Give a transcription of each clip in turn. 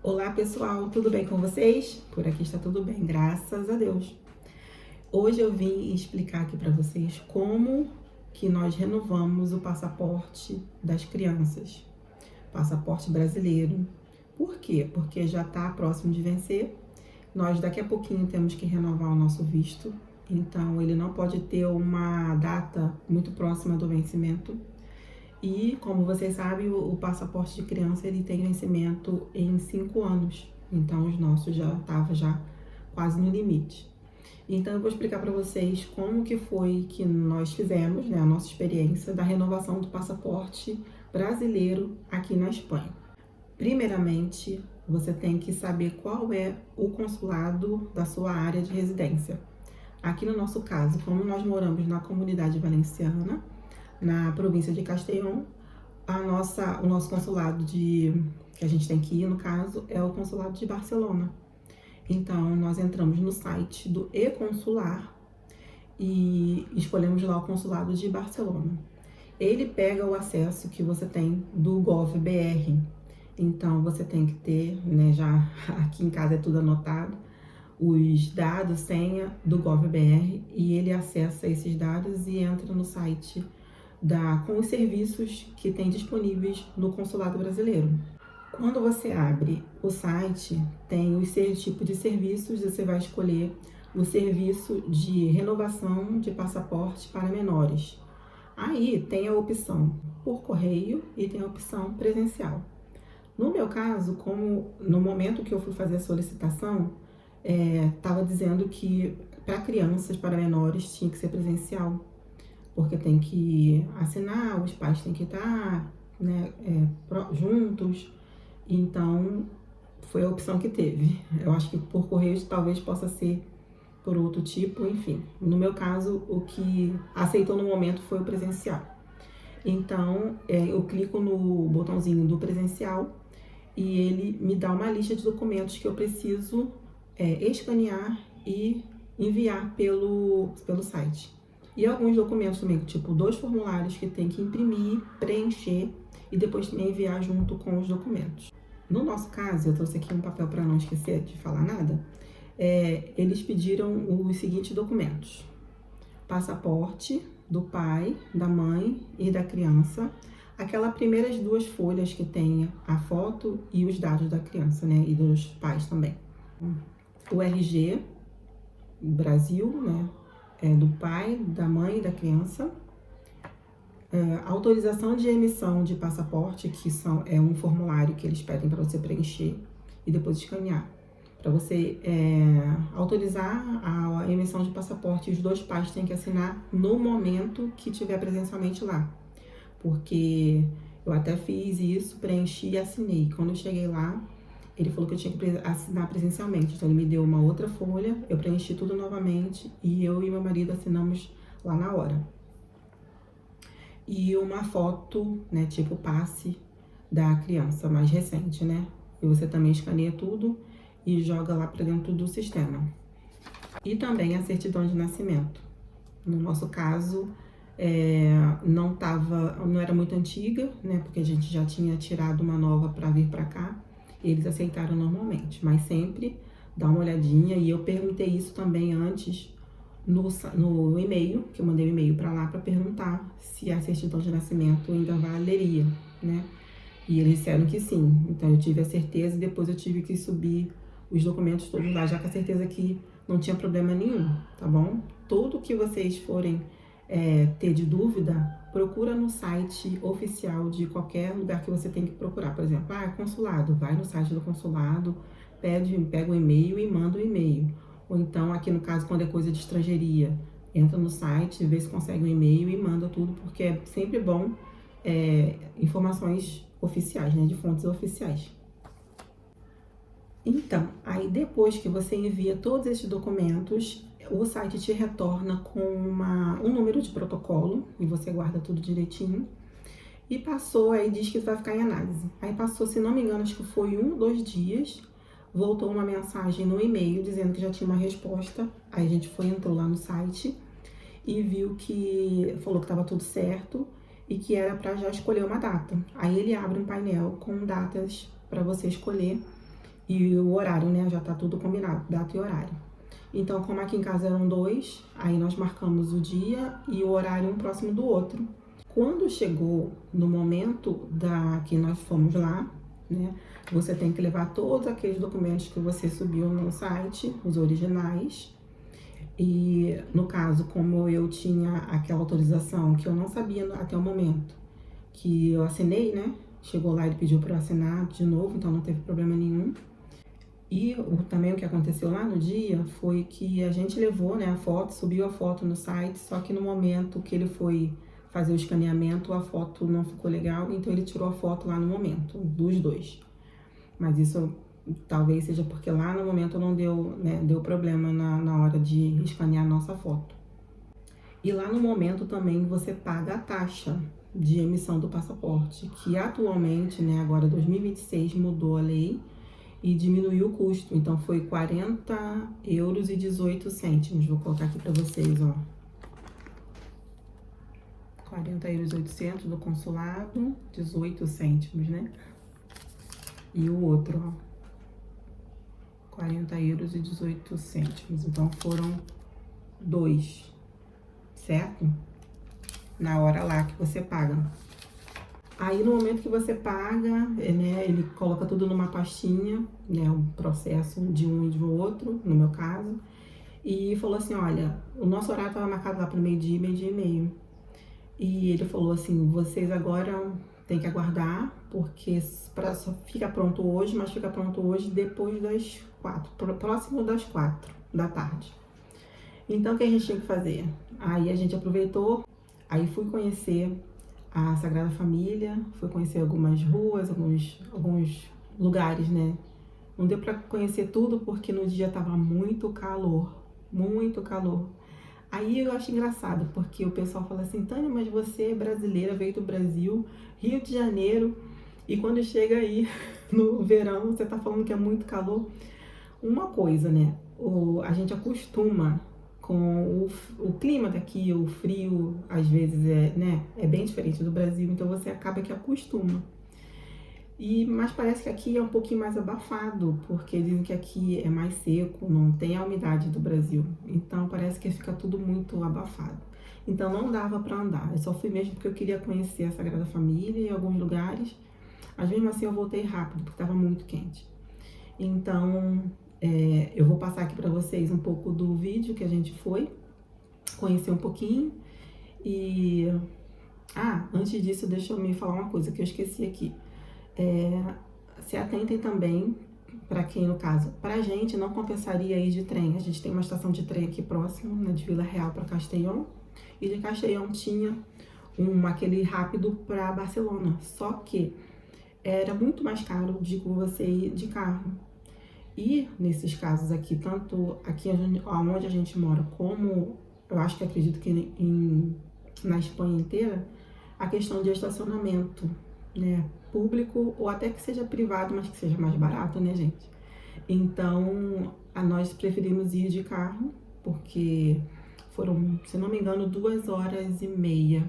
Olá pessoal, tudo bem com vocês? Por aqui está tudo bem, graças a Deus. Hoje eu vim explicar aqui para vocês como que nós renovamos o passaporte das crianças, passaporte brasileiro. Por quê? Porque já está próximo de vencer. Nós daqui a pouquinho temos que renovar o nosso visto, então ele não pode ter uma data muito próxima do vencimento. E, como vocês sabem, o passaporte de criança ele tem vencimento em 5 anos. Então, os nossos já estavam já quase no limite. Então, eu vou explicar para vocês como que foi que nós fizemos, né, a nossa experiência da renovação do passaporte brasileiro aqui na Espanha. Primeiramente, você tem que saber qual é o consulado da sua área de residência. Aqui no nosso caso, como nós moramos na Comunidade Valenciana, na província de Castellón, o nosso consulado que a gente tem que ir, no caso, é o consulado de Barcelona. Então, nós entramos no site do e-consular e escolhemos lá o consulado de Barcelona. Ele pega o acesso que você tem do GovBR. Então, você tem que ter, né, já aqui em casa é tudo anotado, os dados, senha do GovBR, e ele acessa esses dados e entra no site com os serviços que tem disponíveis no consulado brasileiro. Quando você abre o site, tem os tipos de serviços, você vai escolher o serviço de renovação de passaporte para menores. Aí tem a opção por correio e tem a opção presencial. No meu caso, como no momento que eu fui fazer a solicitação, estava dizendo que para crianças, para menores, tinha que ser presencial, porque tem que assinar, os pais têm que estar, né, juntos. Então, foi a opção que teve. Eu acho que por correio talvez possa ser por outro tipo, enfim. No meu caso, o que aceitou no momento foi o presencial. Então, eu clico no botãozinho do presencial e ele me dá uma lista de documentos que eu preciso escanear e enviar pelo site. E alguns documentos também, tipo 2 formulários que tem que imprimir, preencher e depois também enviar junto com os documentos. No nosso caso, eu trouxe aqui um papel para não esquecer de falar nada, eles pediram os seguintes documentos: passaporte do pai, da mãe e da criança, aquelas primeiras 2 folhas que tem a foto e os dados da criança, né, e dos pais também. O RG, Brasil, né, do pai, da mãe e da criança. Autorização de emissão de passaporte, que é um formulário que eles pedem para você preencher e depois escanear. Para você autorizar a emissão de passaporte, os 2 pais têm que assinar no momento que tiver presencialmente lá. Porque eu até fiz isso, preenchi e assinei. Quando eu cheguei lá, ele falou que eu tinha que assinar presencialmente. Então, ele me deu uma outra folha, eu preenchi tudo novamente e eu e meu marido assinamos lá na hora. E uma foto, né, tipo passe da criança mais recente, né? E você também escaneia tudo e joga lá para dentro do sistema. E também a certidão de nascimento. No nosso caso, não era muito antiga, né? Porque a gente já tinha tirado uma nova para vir para cá. Eles aceitaram normalmente, mas sempre dá uma olhadinha. E eu perguntei isso também antes no e-mail, que eu mandei um e-mail para lá para perguntar se a certidão de nascimento ainda valeria, né? E eles disseram que sim. Então eu tive a certeza e depois eu tive que subir os documentos todos lá, já com a certeza que não tinha problema nenhum, tá bom? Tudo que vocês forem ter de dúvida, procura no site oficial de qualquer lugar que você tem que procurar. Por exemplo, consulado, vai no site do consulado, pega o e-mail e manda o e-mail. Ou então, aqui no caso, quando é coisa de estrangeiria, entra no site, vê se consegue um e-mail e manda tudo, porque é sempre bom informações oficiais, né, de fontes oficiais. Então, aí depois que você envia todos esses documentos, o site te retorna com um número de protocolo e você guarda tudo direitinho. E passou, aí diz que vai ficar em análise. Aí passou, se não me engano, acho que foi 1 ou 2 dias, voltou uma mensagem no e-mail dizendo que já tinha uma resposta. Aí a gente entrou lá no site e viu que falou que estava tudo certo e que era para já escolher uma data. Aí ele abre um painel com datas para você escolher E o horário, né? Já tá tudo combinado, data e horário. Então, como aqui em casa eram 2, aí nós marcamos o dia e o horário um próximo do outro. Quando chegou no momento que nós fomos lá, né? Você tem que levar todos aqueles documentos que você subiu no site, os originais. E no caso, como eu tinha aquela autorização que eu não sabia até o momento, que eu assinei, né? Chegou lá, ele pediu para eu assinar de novo, então não teve problema nenhum. E também o que aconteceu lá no dia foi que a gente levou, né, a foto, subiu a foto no site, só que no momento que ele foi fazer o escaneamento, a foto não ficou legal, então ele tirou a foto lá no momento, dos dois. Mas isso talvez seja porque lá no momento não deu, né, deu problema na hora de escanear a nossa foto. E lá no momento também você paga a taxa de emissão do passaporte, que atualmente, né, agora 2026, mudou a lei e diminuiu o custo. Então foi 40,18 €. Vou colocar aqui para vocês, ó. 40,800 € do consulado, 18 cêntimos, né? E o outro, ó. 40,18 €. Então foram 2, certo? Na hora lá que você paga. Aí no momento que você paga, né, ele coloca tudo numa pastinha, né, o processo de um e de outro, no meu caso, e falou assim, olha, o nosso horário estava marcado lá para meio-dia e meio. E ele falou assim, vocês agora têm que aguardar, porque só fica pronto hoje, mas fica pronto hoje depois das 4, próximo das 4 da tarde. Então o que a gente tinha que fazer? Aí a gente aproveitou, aí fui conhecer a Sagrada Família, fui conhecer algumas ruas, alguns lugares, né? Não deu para conhecer tudo porque no dia tava muito calor, muito calor. Aí eu acho engraçado, porque o pessoal fala assim, Tânia, mas você é brasileira, veio do Brasil, Rio de Janeiro, e quando chega aí no verão, você tá falando que é muito calor. Uma coisa, né? A gente acostuma com o clima daqui, o frio, às vezes é bem diferente do Brasil, então você acaba que acostuma. Mas parece que aqui é um pouquinho mais abafado, porque dizem que aqui é mais seco, não tem a umidade do Brasil. Então parece que fica tudo muito abafado. Então não dava para andar. Eu só fui mesmo porque eu queria conhecer a Sagrada Família em alguns lugares. Mas mesmo assim eu voltei rápido, porque estava muito quente. Então eu vou passar aqui para vocês um pouco do vídeo que a gente foi, conhecer um pouquinho. Antes disso, deixa eu me falar uma coisa que eu esqueci aqui. Se atentem também, para quem no caso, pra gente não compensaria ir de trem. A gente tem uma estação de trem aqui próximo, né, de Vila Real para Castellón, e de Castellón tinha aquele rápido para Barcelona. Só que era muito mais caro de você ir de carro. E nesses casos aqui, tanto aqui onde a gente mora, como eu acho que acredito que na Espanha inteira, a questão de estacionamento, né, público ou até que seja privado, mas que seja mais barato, né, gente? Então, nós preferimos ir de carro, porque foram, se não me engano, 2h30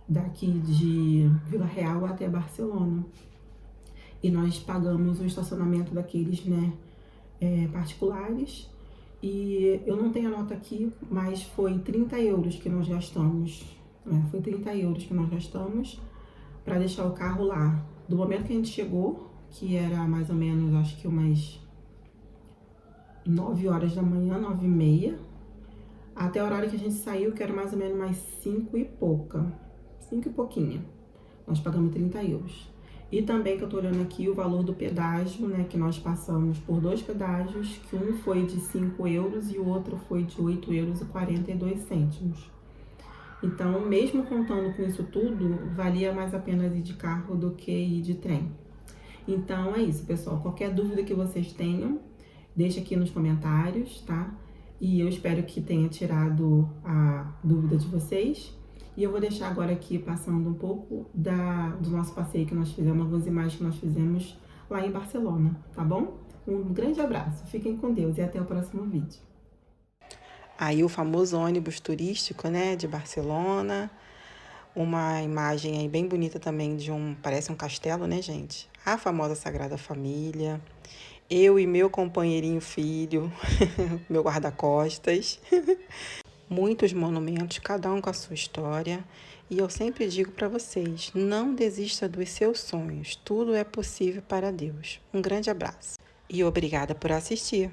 daqui de Vila Real até Barcelona. E nós pagamos o estacionamento daqueles, né, particulares. E eu não tenho a nota aqui, mas foi 30 € que nós gastamos. Foi 30 € que nós gastamos para deixar o carro lá. Do momento que a gente chegou, que era mais ou menos, acho que umas 9 horas da manhã, 9h30, até o horário que a gente saiu, que era mais ou menos mais 5 e pouquinho. Nós pagamos 30 €. E também que eu tô olhando aqui o valor do pedágio, né, que nós passamos por 2 pedágios, que um foi de 5 € e o outro foi de 8,42 €. Então, mesmo contando com isso tudo, valia mais a pena ir de carro do que ir de trem. Então, é isso, pessoal. Qualquer dúvida que vocês tenham, deixa aqui nos comentários, tá? E eu espero que tenha tirado a dúvida de vocês. E eu vou deixar agora aqui passando um pouco do nosso passeio que nós fizemos, algumas imagens que nós fizemos lá em Barcelona, tá bom? Um grande abraço, fiquem com Deus e até o próximo vídeo. Aí o famoso ônibus turístico, né, de Barcelona. Uma imagem aí bem bonita também parece um castelo, né, gente? A famosa Sagrada Família. Eu e meu companheirinho filho, meu guarda-costas. Muitos monumentos, cada um com a sua história. E eu sempre digo para vocês, não desista dos seus sonhos. Tudo é possível para Deus. Um grande abraço. E obrigada por assistir.